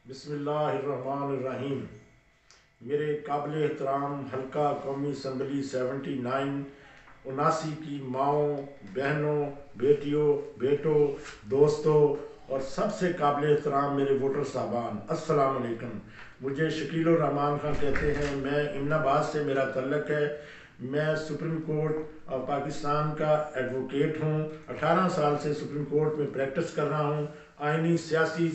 बिस्मिल्लाहिर्रहमानिर्रहीम। मेरे काबिल एहतराम हल्का कौमी असम्बली 79 की माओं, बहनों, बेटियों, बेटों, दोस्तों और सबसे काबिल एहतराम मेरे वोटर साहबान, अस्सलाम वालेकुम। मुझे शकील उर रहमान खान कहते हैं। मैं इमनाबाद से मेरा तल्लक है। मैं सुप्रीम कोर्ट ऑफ पाकिस्तान का एडवोकेट हूँ। 18 साल से सुप्रीम कोर्ट में प्रैक्टिस कर रहा हूँ। आइनी सियासी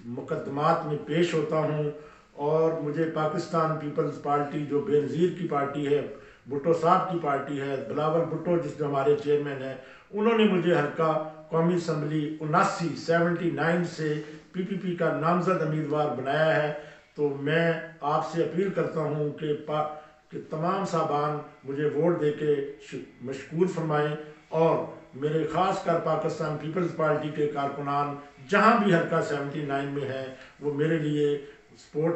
मुकदमात में पेश होता हूँ और मुझे पाकिस्तान पीपल्स पार्टी जो बेनज़ीर की पार्टी है, भुट्टो साहब की पार्टी है, बिलावल भुट्टो जिस जो हमारे चेयरमैन हैं, उन्होंने मुझे हल्का कौमी असम्बली 79 से पीपीपी का नामजद उम्मीदवार बनाया है। तो मैं आपसे अपील करता हूँ कि तमाम साहबान मुझे वोट दे के मशकूर फरमाएँ और मेरे ख़ास कर पाकिस्तान पीपल्स पार्टी के कारकुनान जहाँ भी हल्का 79 में है वो मेरे लिए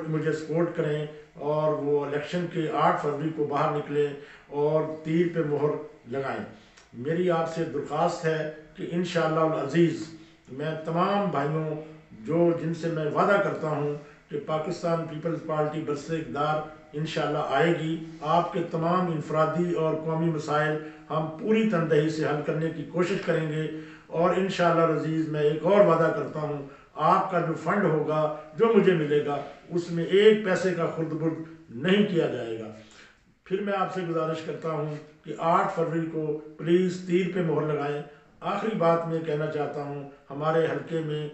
मुझे सपोर्ट करें और वो इलेक्शन के 8 फरवरी को बाहर निकलें और तीर पे मोहर लगाएं। मेरी आपसे दरख्वास्त है कि इंशाअल्लाह अज़ीज़ मैं तमाम भाइयों जिनसे मैं वादा करता हूँ कि पाकिस्तान पीपल्स पार्टी बरसे इक़्तिदार इंशाअल्लाह आएगी। आपके तमाम इनफरादी और कौमी मसाइल हम पूरी तनदेही से हल करने की कोशिश करेंगे और इंशाअल्लाह अज़ीज़ मैं एक और वादा करता हूँ, आपका जो फंड होगा, जो मुझे मिलेगा, उसमें एक पैसे का खुर्द-बुर्द नहीं किया जाएगा। फिर मैं आपसे गुजारिश करता हूँ कि 8 फरवरी को प्लीज़ तीर पे मोहर लगाएं। आखिरी बात मैं कहना चाहता हूँ, हमारे हल्के में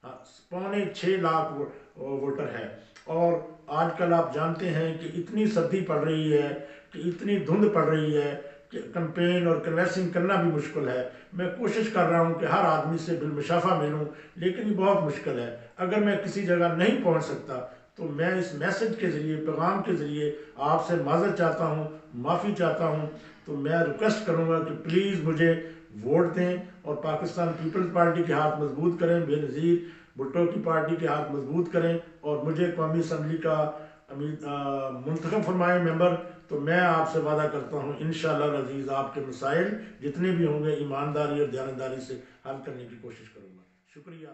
6.25 लाख वोटर है और आजकल आप जानते हैं कि इतनी सर्दी पड़ रही है, कि इतनी धुंध पड़ रही है कि कैंपेन और कन्वेंसिंग करना भी मुश्किल है। मैं कोशिश कर रहा हूँ कि हर आदमी से बिलमुशाफा मिलूँ, लेकिन ये बहुत मुश्किल है। अगर मैं किसी जगह नहीं पहुँच सकता तो मैं इस मैसेज के ज़रिए, पैगाम के ज़रिए आपसे माज़रत चाहता हूँ, माफ़ी चाहता हूँ। तो मैं रिक्वेस्ट करूँगा कि प्लीज़ मुझे वोट दें और पाकिस्तान पीपल्स पार्टी के हाथ मजबूत करें, बेनज़ीर भुट्टो की पार्टी के हाथ मजबूत करें और मुझे कौमी असम्बली का मुंतखब फरमाएं मेंबर। तो मैं आपसे वादा करता हूँ इंशाअल्लाह अज़ीज़ आपके मसाइल जितने भी होंगे ईमानदारी और दयानतदारी से हल करने की कोशिश करूँगा। शुक्रिया।